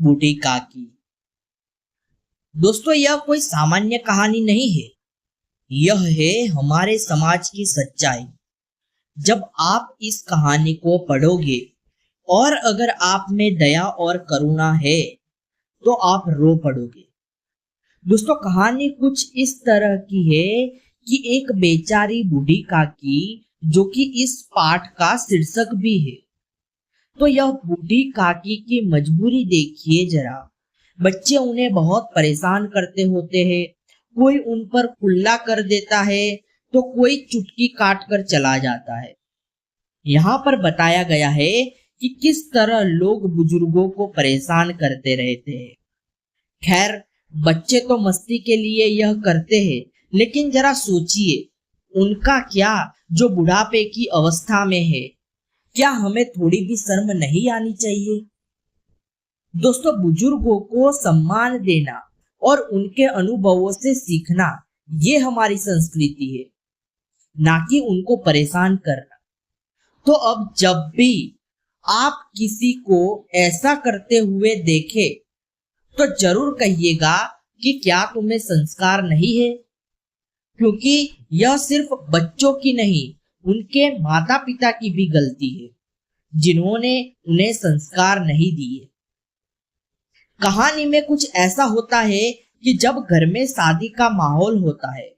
बूढ़ी काकी। दोस्तों, यह कोई सामान्य कहानी नहीं है। यह है हमारे समाज की सच्चाई। जब आप इस कहानी को पढ़ोगे और अगर आप में दया और करुणा है तो आप रो पड़ोगे। दोस्तों, कहानी कुछ इस तरह की है कि एक बेचारी बूढ़ी काकी, जो कि इस पाठ का शीर्षक भी है। तो यह बूढ़ी काकी की मजबूरी देखिए जरा। बच्चे उन्हें बहुत परेशान करते होते हैं। कोई उन पर कुल्ला कर देता है तो कोई चुटकी काट कर चला जाता है। यहाँ पर बताया गया है कि किस तरह लोग बुजुर्गों को परेशान करते रहते हैं। खैर, बच्चे तो मस्ती के लिए यह करते हैं, लेकिन जरा सोचिए उनका क्या, जो बुढ़ापे की अवस्था में है। क्या हमें थोड़ी भी शर्म नहीं आनी चाहिए? दोस्तों, बुजुर्गों को सम्मान देना और उनके अनुभवों से सीखना, ये हमारी संस्कृति है, ना कि उनको परेशान करना। तो अब जब भी आप किसी को ऐसा करते हुए देखें तो जरूर कहिएगा कि क्या तुम्हें संस्कार नहीं है, क्योंकि यह सिर्फ बच्चों की नहीं, उनके माता पिता की भी गलती है, जिन्होंने उन्हें संस्कार नहीं दिए। कहानी में कुछ ऐसा होता है कि जब घर में शादी का माहौल होता है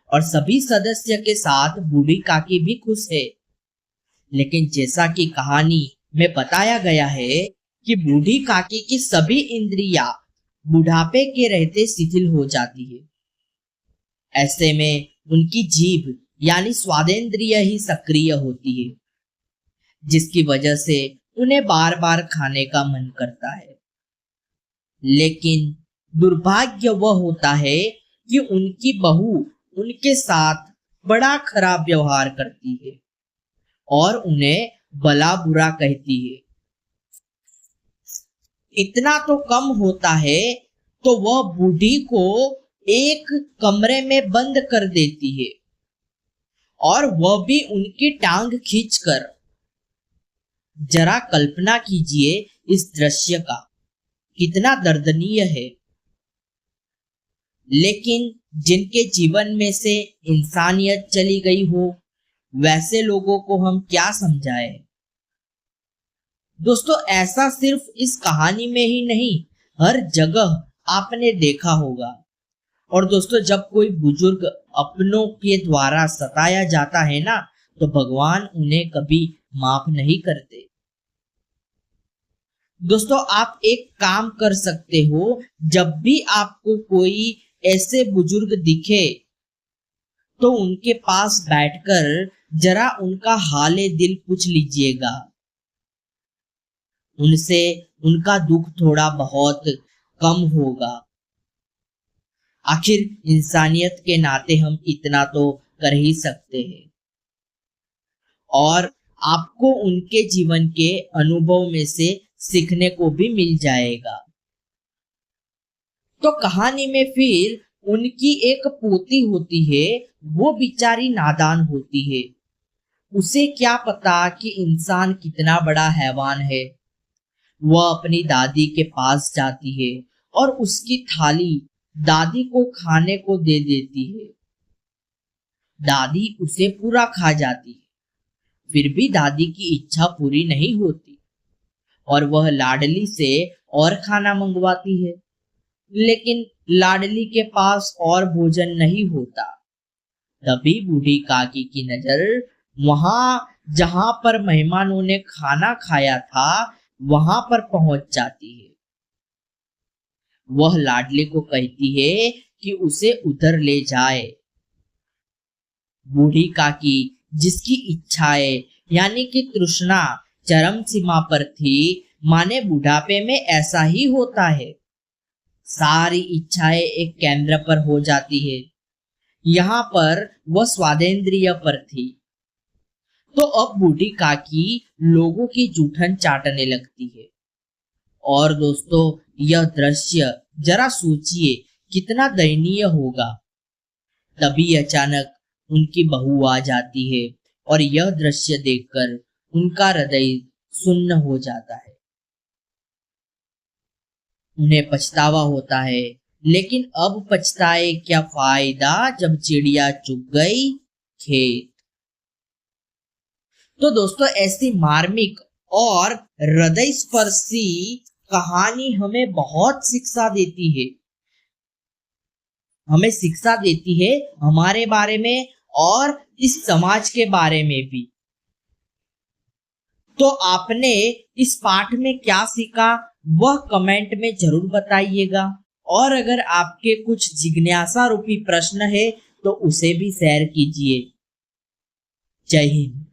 और सभी सदस्य के साथ बूढ़ी काकी भी खुश है, लेकिन जैसा कि कहानी में बताया गया है कि बूढ़ी काकी की सभी इंद्रियां बुढ़ापे के रहते शिथिल हो जाती है। ऐसे में उनकी जीभ यानी स्वादेंद्रिय ही सक्रिय होती है, जिसकी वजह से उन्हें बार बार खाने का मन करता है। लेकिन दुर्भाग्य वह होता है कि उनकी बहू उनके साथ बड़ा खराब व्यवहार करती है और उन्हें भला बुरा कहती है। इतना तो कम होता है तो वह बूढ़ी को एक कमरे में बंद कर देती है, और वह भी उनकी टांग खींचकर। जरा कल्पना कीजिए इस दृश्य का, कितना दर्दनीय है। लेकिन जिनके जीवन में से इंसानियत चली गई हो, वैसे लोगों को हम क्या समझाएं? दोस्तों, ऐसा सिर्फ इस कहानी में ही नहीं, हर जगह आपने देखा होगा। और दोस्तों, जब कोई बुजुर्ग अपनों के द्वारा सताया जाता है ना, तो भगवान उन्हें कभी माफ नहीं करते। दोस्तों, आप एक काम कर सकते हो, जब भी आपको कोई ऐसे बुजुर्ग दिखे तो उनके पास बैठकर जरा उनका हाले दिल पूछ लीजिएगा। उनसे उनका दुख थोड़ा बहुत कम होगा। आखिर इंसानियत के नाते हम इतना तो कर ही सकते हैं, और आपको उनके जीवन के अनुभव में से सीखने को भी मिल जाएगा। तो कहानी में फिर उनकी एक पोती होती है। वो बेचारी नादान होती है। उसे क्या पता कि इंसान कितना बड़ा हैवान है। वह अपनी दादी के पास जाती है और उसकी थाली दादी को खाने को दे देती है। दादी उसे पूरा खा जाती है, फिर भी दादी की इच्छा पूरी नहीं होती और वह लाडली से और खाना मंगवाती है। लेकिन लाडली के पास और भोजन नहीं होता। तभी बूढ़ी काकी की नजर वहां जहां पर मेहमानों ने खाना खाया था, वहां पर पहुंच जाती है। वह लाडली को कहती है कि उसे उधर ले जाए। बूढ़ी काकी, जिसकी इच्छाएं यानी कि तृष्णा चरम सीमा पर थी, माने बुढ़ापे में ऐसा ही होता है। सारी इच्छाएं एक केंद्र पर हो जाती है। यहाँ पर वह स्वादेंद्रिय पर थी। तो अब बूढ़ी काकी लोगों की जूठन चाटने लगती है। और दोस्तों, यह दृश्य जरा सोचिए कितना दयनीय होगा। तभी अचानक उनकी बहू आ जाती है और यह दृश्य देखकर उनका हृदय सुन्न हो जाता है। उन्हें पछतावा होता है, लेकिन अब पछताए क्या फायदा जब चिड़िया चुग गई खेत। तो दोस्तों ऐसी मार्मिक और हृदय स्पर्शी कहानी हमें बहुत शिक्षा देती है, हमें शिक्षा देती है हमारे बारे में और इस समाज के बारे में भी। तो आपने इस पाठ में क्या सीखा वह कमेंट में जरूर बताइएगा, और अगर आपके कुछ जिज्ञासा रूपी प्रश्न है तो उसे भी शेयर कीजिए। जय हिंद।